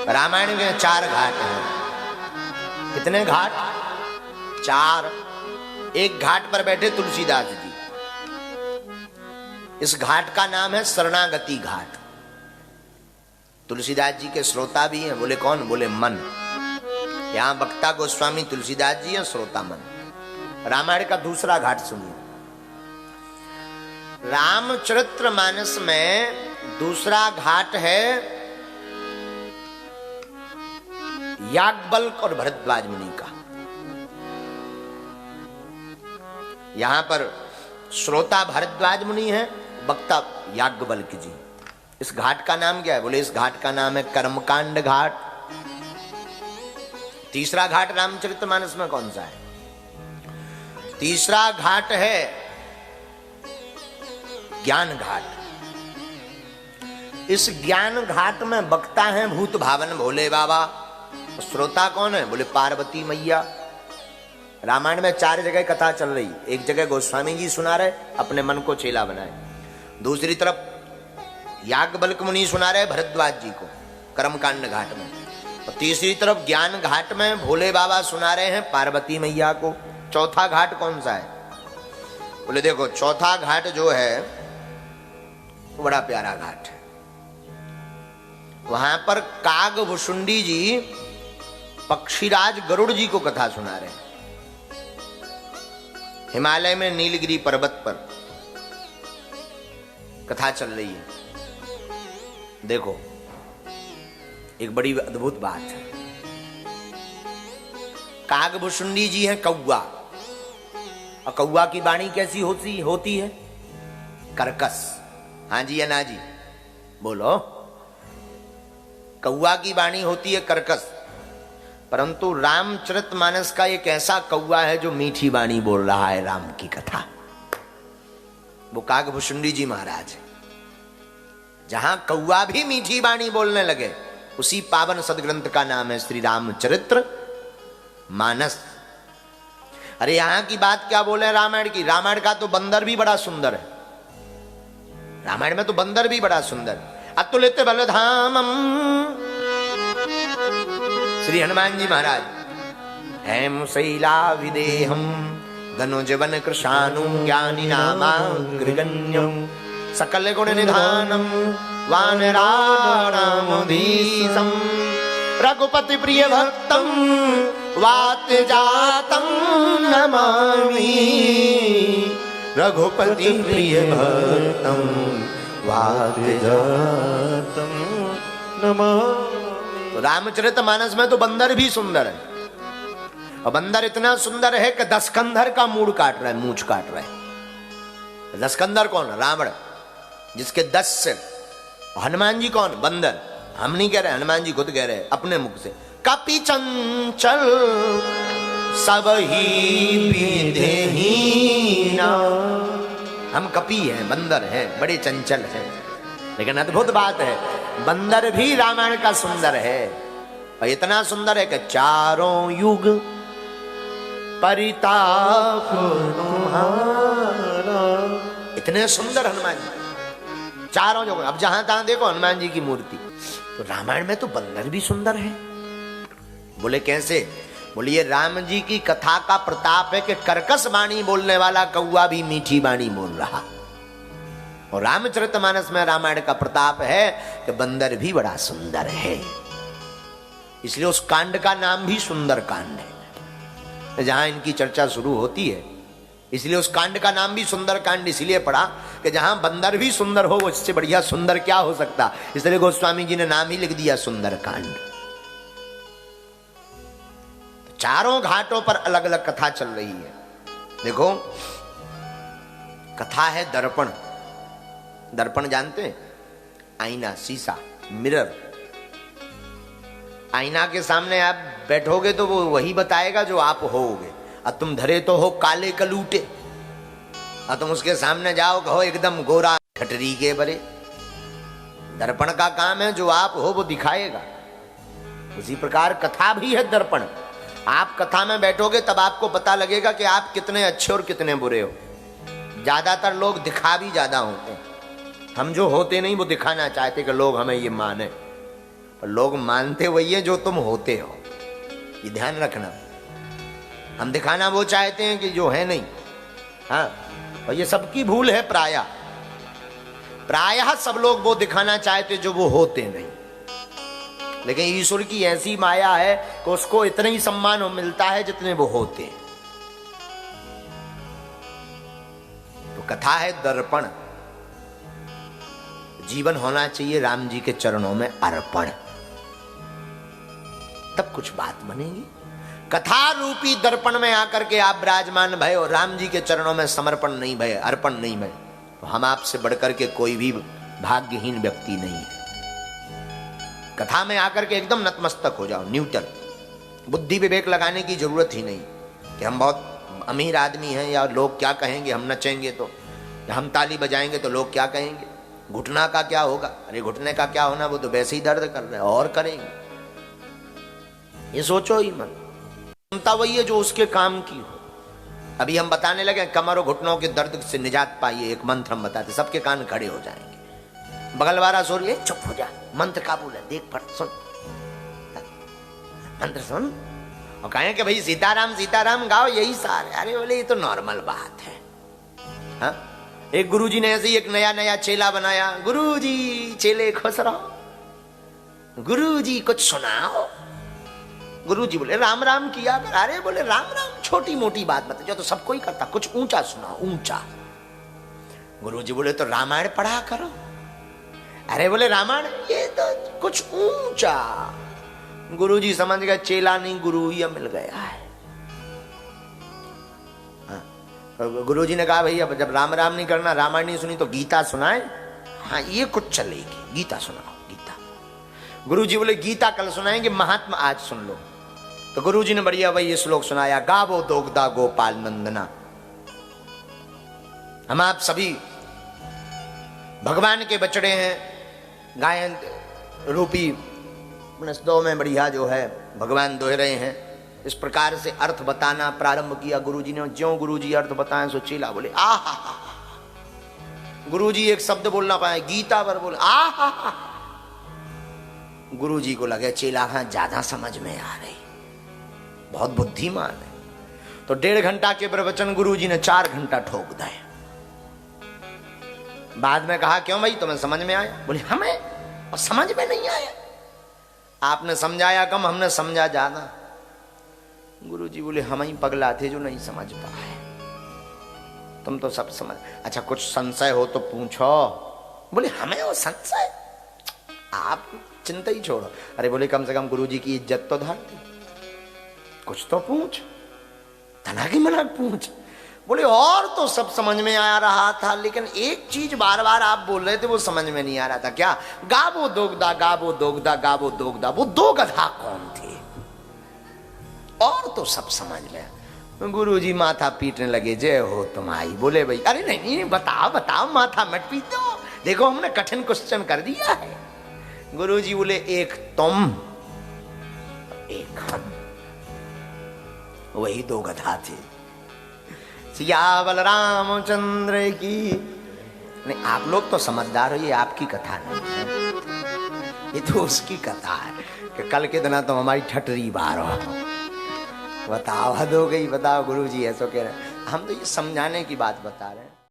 रामायण में 4 घाट हैं। कितने घाट? 4। एक घाट पर बैठे तुलसीदास जी। इस घाट का नाम है शरणागति घाट। तुलसीदास जी के श्रोता भी हैं। बोले कौन? बोले मन। यहां वक्ता गोस्वामी तुलसीदास जी हैं, श्रोता मन। रामायण का दूसरा घाट सुनिए। रामचरितमानस में दूसरा घाट है याज्ञवल्क्य और भरद्वाज मुनि का। यहां पर श्रोता भरद्वाज मुनि है, वक्ता याज्ञवल्क्य जी। इस घाट का नाम क्या है? बोले इस घाट का नाम है कर्मकांड घाट। तीसरा घाट रामचरितमानस में कौन सा है? तीसरा घाट है ज्ञान घाट। इस ज्ञान घाट में वक्ता है भूत भावन भोले बाबा। श्रोता कौन है? बोले पार्वती मैया। रामायण में 4 जगह कथा चल रही। एक जगह गोस्वामी जी सुना रहे, अपने मन को चेला बनाए। दूसरी तरफ याज्ञवल्क्य मुनि सुना रहे भरद्वाज जी को कर्मकांड घाट में। और तीसरी तरफ ज्ञान घाट में भोले बाबा सुना रहे हैं पार्वती मैया को। चौथा घाट कौन सा है? बोले देखो चौथा घाट जो है वो बड़ा प्यारा घाट है। वहां पर कागभुषुंडी जी पक्षीराज गरुड़ जी को कथा सुना रहे हैं। हिमालय में नीलगिरी पर्वत पर कथा चल रही है। देखो एक बड़ी अद्भुत बात है। कागभुषुंडी जी हैं कौवा। और कौवा की वाणी कैसी होती है? कर्कश। हाँ जी या ना जी? बोलो। कौवा की वाणी होती है कर्कश, परंतु रामचरितमानस का एक ऐसा कौवा है जो मीठी वाणी बोल रहा है राम की कथा। वो कागभुषुंडी जी महाराज है। जहां कौवा भी मीठी वाणी बोलने लगे, उसी पावन सदग्रंथ का नाम है श्री रामचरित्र मानस। अरे यहां की बात क्या बोले रामायण की? रामायण का तो बंदर भी बड़ा सुंदर है। रामायण में तो बंदर भी बड़ा सुंदर। अतुलित बलधामम श्री हनुमान जी महाराज। हेम शैला विदेहम धनुजवन कृशानु ज्ञानी नामाग्रगण्यम सकल गुण निधानम वानराणामुधीशम रघुपति प्रिय भक्तम वात जातम नमामि। रघुपति प्रिय भक्तम वात जातम नमामि। तो रामचरितमानस में तो बंदर भी सुंदर है। और बंदर इतना सुंदर है कि दशकंधर का मूड काट रहा है, मूंछ काट रहा है। दशकंधर कौन? रावण, जिसके 10 सिर। हनुमान जी कौन? बंदर। हम नहीं कह रहे, हनुमान जी खुद कह रहे हैं अपने मुख से। कपि चंचल सब ही विदेहीना। हम कपि हैं, बंदर हैं, बड़े चंचल हैं। लेकिन अद्भुत बात है, बंदर भी रामायण का सुंदर है। और इतना सुंदर है कि चारों युग परिताप तुम्हारा। इतने सुंदर हनुमान जी चारों जगह। अब जहां तहां देखो हनुमान जी की मूर्ति। तो रामायण में तो बंदर भी सुंदर है। बोले कैसे? बोले ये राम जी की कथा का प्रताप है कि कर्कश वाणी बोलने वाला कौवा भी मीठी वाणी बोल रहा। और रामचरितमानस में रामायण का प्रताप है कि बंदर भी बड़ा सुंदर है। इसलिए उस कांड का नाम भी सुंदर कांड है। जहां इनकी चर्चा शुरू होती है, इसलिए उस कांड का नाम भी सुंदर कांड इसलिए पड़ा कि जहां बंदर भी सुंदर हो, वो इससे बढ़िया सुंदर क्या हो सकता। इसलिए गोस्वामी जी ने नाम ही लिख दिया सुंदर कांड। चारों घाटों पर अलग अलग कथा चल रही है। देखो कथा है दर्पण। दर्पण जानते हैं? आईना, शीशा, मिरर। आईना के सामने आप बैठोगे तो वो वही बताएगा जो आप होगे। और तुम धरे तो हो काले कलूटे, और तुम उसके सामने जाओ कहो एकदम गोरा ठटरी के बरे। दर्पण का काम है जो आप हो वो दिखाएगा। उसी प्रकार कथा भी है दर्पण। आप कथा में बैठोगे तब आपको पता लगेगा कि आप कितने अच्छे और कितने बुरे हो। ज्यादातर लोग दिखा भी ज्यादा होते हैं। हम जो होते नहीं वो दिखाना चाहते कि लोग हमें ये माने। पर लोग मानते वही है जो तुम होते हो, ये ध्यान रखना। हम दिखाना वो चाहते हैं कि जो है नहीं। हाँ, और ये सबकी भूल है। प्रायः सब लोग वो दिखाना चाहते जो वो होते नहीं। लेकिन ईश्वर की ऐसी माया है कि उसको इतना ही सम्मान मिलता है जितने वो होते हैं। तो कथा है दर्पण। जीवन होना चाहिए राम जी के चरणों में अर्पण, तब कुछ बात बनेगी। कथा रूपी दर्पण में आकर के आप विराजमान भय और राम जी के चरणों में समर्पण नहीं भय, अर्पण नहीं भय, तो हम आपसे बढ़कर के कोई भी भाग्यहीन व्यक्ति नहीं है। कथा में आकर के एकदम नतमस्तक हो जाओ, न्यूट्रल। बुद्धि विवेक लगाने की जरूरत ही नहीं कि हम बहुत अमीर आदमी हैं या लोग क्या कहेंगे, हम नचेंगे तो, हम ताली बजाएंगे तो लोग क्या कहेंगे, घुटना का क्या होगा। अरे घुटने का क्या होना, वो तो वैसे ही दर्द कर रहे हैं और करेंगे। ये सोचो ही मत। क्षमता वही है जो उसके काम की हो। अभी हम बताने लगे कमर और घुटनों के दर्द से निजात पाइए, एक मंत्र हम बताते, सबके कान खड़े हो जाएंगे। बगल वाला सो रही है, चुप हो जा, मंत्र का बोला, देख पढ़ सुन, मंत्र सुन। और कहें कि भाई सीताराम सीताराम गाओ, यही सार। अरे बोले ये तो नॉर्मल बात है। हाँ, एक गुरुजी ने ऐसे ही एक नया चेला बनाया। गुरुजी चेले खुश रहो, गुरुजी कुछ सुनाओ। गुरुजी बोले राम राम किया कर। अरे बोले राम राम छोटी मोटी बात बता, जो तो सबको ही करता, कुछ ऊंचा सुनाओ, ऊंचा। गुरुजी बोले तो रामायण पढ़ा करो। अरे बोले रामायण, ये तो कुछ ऊंचा। गुरुजी समझ गए चेला नहीं गुरु ही मिल गया है। गुरुजी ने कहा भैया जब राम राम नहीं करना, रामायण नहीं सुनी तो गीता सुनाए। हाँ ये कुछ चलेगी, गीता सुनाओ गीता। गुरुजी बोले गीता कल सुनाएंगे, महात्मा आज सुन लो। तो गुरुजी ने बढ़िया वही श्लोक सुनाया, गावो दोगदा गोपाल नंदना। हम आप सभी भगवान के बछड़े हैं, गायन रूपी दो में बढ़िया जो है भगवान दोह रहे हैं। इस प्रकार से अर्थ बताना प्रारंभ किया गुरुजी ने। ज्यों गुरुजी अर्थ बताएं सो चेला बोले आहा। गुरुजी एक शब्द बोलना पाए, गीता पर बोले आहा। गुरुजी को लगे चेला हाँ ज्यादा समझ में आ रही, बहुत बुद्धिमान है। तो 1.5 घंटा के प्रवचन गुरुजी ने 4 घंटा ठोक दिए। बाद में कहा क्यों भाई तुम्हें समझ में आया? बोले हमें और समझ में नहीं आया। आपने समझाया कम, हमने समझा ज्यादा। गुरुजी बोले हम ही पगला थे जो नहीं समझ पाए, तुम तो सब समझ। अच्छा कुछ संशय हो तो पूछो। बोले हमें वो संशय, आप चिंता ही छोड़ो। अरे बोले कम से कम गुरुजी की इज्जत तो धरती, कुछ तो पूछ, तना की मना पूछ। बोले और तो सब समझ में आ रहा था, लेकिन एक चीज बार बार आप बोल रहे थे वो समझ में नहीं आ रहा था। क्या? गावो दोगदा गावो दोगदा गावो दोगदा। वो 2 गधा कौन थे? और तो सब समझ में। गुरुजी माथा पीटने लगे, जय हो तुम्हारी। बोले भाई अरे नहीं बताओ बताओ, माथा मत पीटो, देखो हमने कठिन क्वेश्चन कर दिया है। गुरुजी बोले एक तुम एक हम, वही 2 गधा थे। सिया बलरामचंद्र की। नहीं आप लोग तो समझदार हो, ये आपकी कथा नहीं है, ये तो उसकी कथा है कि कल के दिन तो हमारी ठटरी बार हो। बताओ हद हो गई, बताओ। गुरुजी ऐसा कह रहे हैं, हम तो ये समझाने की बात बता रहे हैं।